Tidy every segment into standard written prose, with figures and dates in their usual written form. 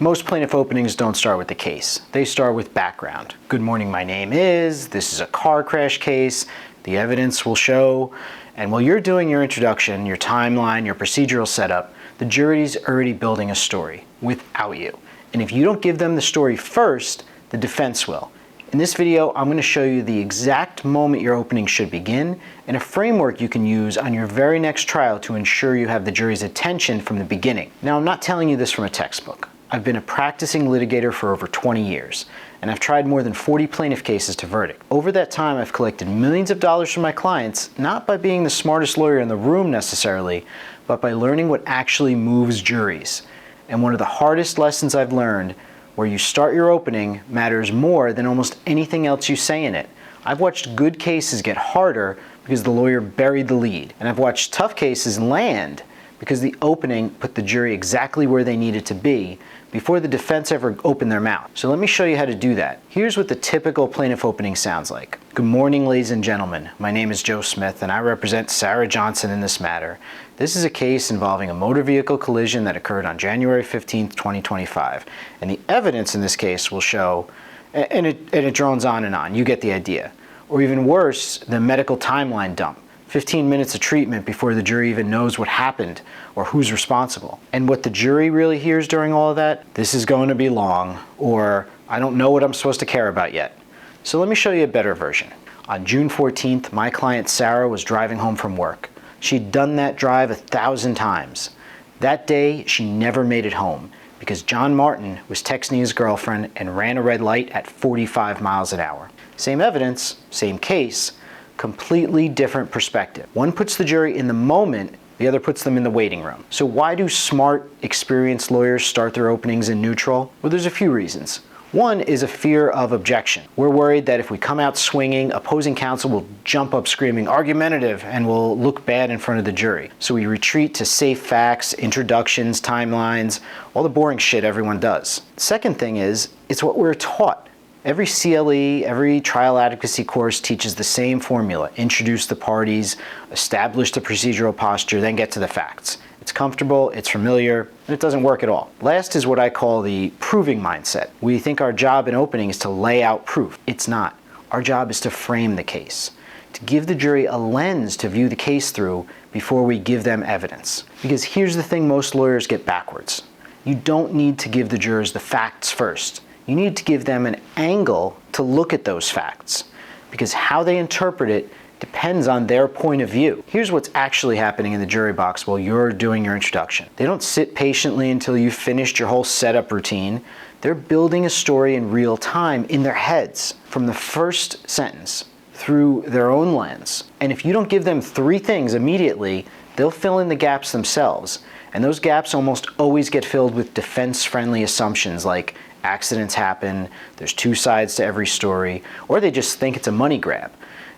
Most plaintiff openings don't start with the case. They start with background. Good morning, my name is, this is a car crash case, the evidence will show, and while you're doing your introduction, your timeline, your procedural setup, the jury's already building a story without you. And if you don't give them the story first, the defense will. In this video, I'm going to show you the exact moment your opening should begin and a framework you can use on your very next trial to ensure you have the jury's attention from the beginning. Now, I'm not telling you this from a textbook. I've been a practicing litigator for over 20 years, and I've tried more than 40 plaintiff cases to verdict. Over that time, I've collected millions of dollars from my clients, not by being the smartest lawyer in the room necessarily, but by learning what actually moves juries. And one of the hardest lessons I've learned, where you start your opening matters more than almost anything else you say in it. I've watched good cases get harder because the lawyer buried the lead, and I've watched tough cases land because the opening put the jury exactly where they needed to be before the defense ever opened their mouth. So let me show you how to do that. Here's what the typical plaintiff opening sounds like. Good morning, ladies and gentlemen. My name is Joe Smith, and I represent Sarah Johnson in this matter. This is a case involving a motor vehicle collision that occurred on January 15th, 2025. And the evidence in this case will show, and it drones on and on, you get the idea. Or even worse, the medical timeline dump. 15 minutes of treatment before the jury even knows what happened or who's responsible. And what the jury really hears during all of that, this is going to be long, or I don't know what I'm supposed to care about yet. So let me show you a better version. On June 14th, my client Sarah was driving home from work. She'd done that drive 1,000 times. That day, she never made it home because John Martin was texting his girlfriend and ran a red light at 45 miles an hour. Same evidence, same case, completely different perspective. One puts the jury in the moment, the other puts them in the waiting room. So why do smart, experienced lawyers start their openings in neutral? Well, there's a few reasons. One is a fear of objection. We're worried that if we come out swinging, opposing counsel will jump up screaming argumentative and will look bad in front of the jury. So we retreat to safe facts, introductions, timelines, all the boring shit everyone does. Second thing is, it's what we're taught. Every CLE, every trial advocacy course teaches the same formula. Introduce the parties, establish the procedural posture, then get to the facts. It's comfortable, it's familiar, and it doesn't work at all. Last is what I call the proving mindset. We think our job in opening is to lay out proof. It's not. Our job is to frame the case, to give the jury a lens to view the case through before we give them evidence. Because here's the thing most lawyers get backwards. You don't need to give the jurors the facts first. You need to give them an angle to look at those facts, because how they interpret it depends on their point of view. Here's what's actually happening in the jury box while you're doing your introduction. They don't sit patiently until you've finished your whole setup routine. They're building a story in real time in their heads from the first sentence through their own lens. And if you don't give them three things immediately, they'll fill in the gaps themselves. And those gaps almost always get filled with defense-friendly assumptions like accidents happen, there's two sides to every story, or they just think it's a money grab.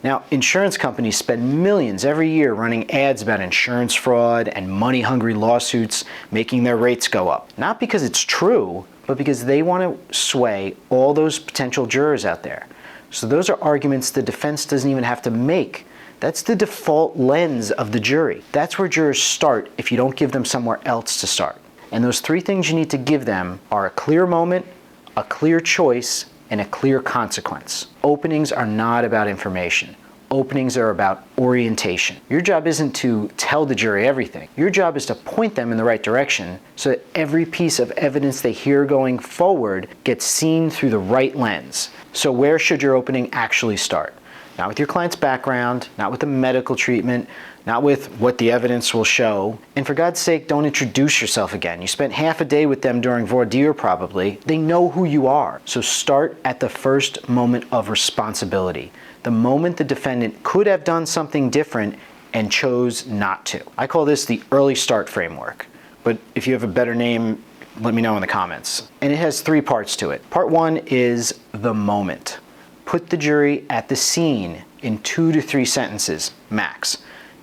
Now, insurance companies spend millions every year running ads about insurance fraud and money-hungry lawsuits making their rates go up. Not because it's true, but because they want to sway all those potential jurors out there. So those are arguments the defense doesn't even have to make. That's the default lens of the jury. That's where jurors start if you don't give them somewhere else to start. And those three things you need to give them are a clear moment, a clear choice, and a clear consequence. Openings are not about information. Openings are about orientation. Your job isn't to tell the jury everything. Your job is to point them in the right direction so that every piece of evidence they hear going forward gets seen through the right lens. So where should your opening actually start? Not with your client's background, not with the medical treatment, not with what the evidence will show. And for God's sake, don't introduce yourself again. You spent half a day with them during voir dire probably. They know who you are. So start at the first moment of responsibility. The moment the defendant could have done something different and chose not to. I call this the early start framework. But if you have a better name, let me know in the comments. And it has three parts to it. Part one is the moment. Put the jury at the scene in 2 to 3 sentences, max.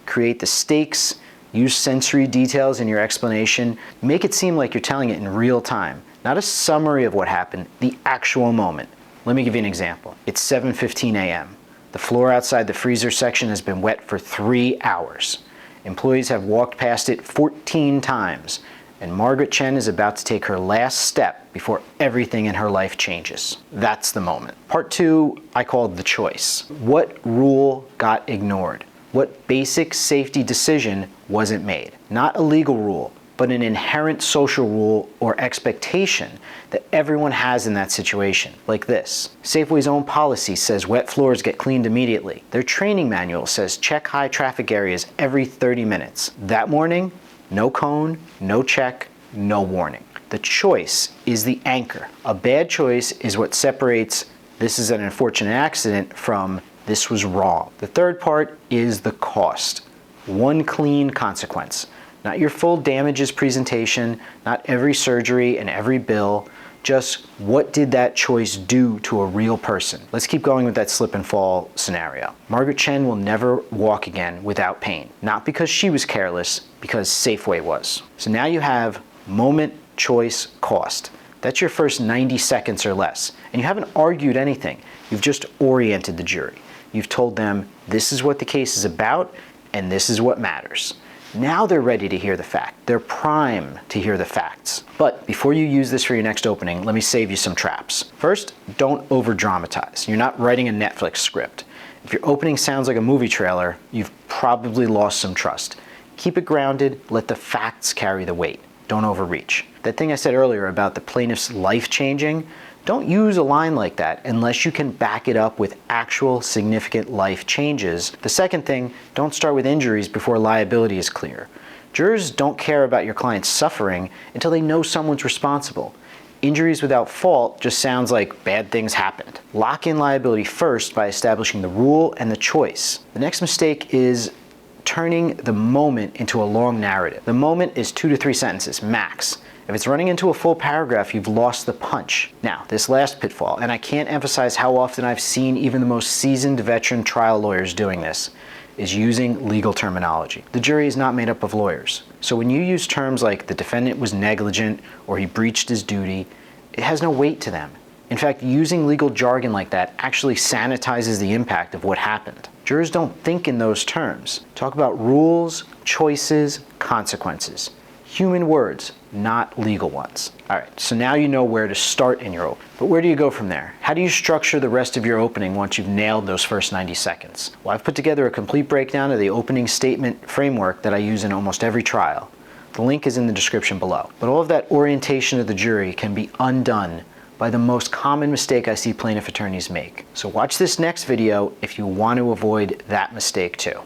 Create the stakes, use sensory details in your explanation. Make it seem like you're telling it in real time, not a summary of what happened, the actual moment. Let me give you an example. It's 7:15 a.m. The floor outside the freezer section has been wet for 3 hours. Employees have walked past it 14 times, and Margaret Chen is about to take her last step before everything in her life changes. That's the moment. Part 2, I called the choice. What rule got ignored? What basic safety decision wasn't made? Not a legal rule, but an inherent social rule or expectation that everyone has in that situation, like this. Safeway's own policy says wet floors get cleaned immediately. Their training manual says check high traffic areas every 30 minutes. That morning, no cone, no check, no warning. The choice is the anchor. A bad choice is what separates this is an unfortunate accident from this was wrong. The third part is the cost. One clean consequence. Not your full damages presentation, not every surgery and every bill, just what did that choice do to a real person? Let's keep going with that slip and fall scenario. Margaret Chen will never walk again without pain. Not because she was careless, because Safeway was. So now you have moment, choice, cost. That's your first 90 seconds or less. And you haven't argued anything. You've just oriented the jury. You've told them this is what the case is about and this is what matters. Now they're ready to hear the fact. They're prime to hear the facts. But before you use this for your next opening, let me save you some traps. First, don't over-dramatize. You're not writing a Netflix script. If your opening sounds like a movie trailer, you've probably lost some trust. Keep it grounded, let the facts carry the weight. Don't overreach. That thing I said earlier about the plaintiff's life changing, don't use a line like that unless you can back it up with actual significant life changes. The second thing, don't start with injuries before liability is clear. Jurors don't care about your client's suffering until they know someone's responsible. Injuries without fault just sounds like bad things happened. Lock in liability first by establishing the rule and the choice. The next mistake is turning the moment into a long narrative. The moment is 2 to 3 sentences, max. If it's running into a full paragraph, you've lost the punch. Now, this last pitfall, and I can't emphasize how often I've seen even the most seasoned veteran trial lawyers doing this, is using legal terminology. The jury is not made up of lawyers. So when you use terms like the defendant was negligent or he breached his duty, it has no weight to them. In fact, using legal jargon like that actually sanitizes the impact of what happened. Jurors don't think in those terms. Talk about rules, choices, consequences. Human words, not legal ones. All right, so now you know where to start in your opening. But where do you go from there? How do you structure the rest of your opening once you've nailed those first 90 seconds? Well, I've put together a complete breakdown of the opening statement framework that I use in almost every trial. The link is in the description below. But all of that orientation of the jury can be undone by the most common mistake I see plaintiff attorneys make. So watch this next video if you want to avoid that mistake too.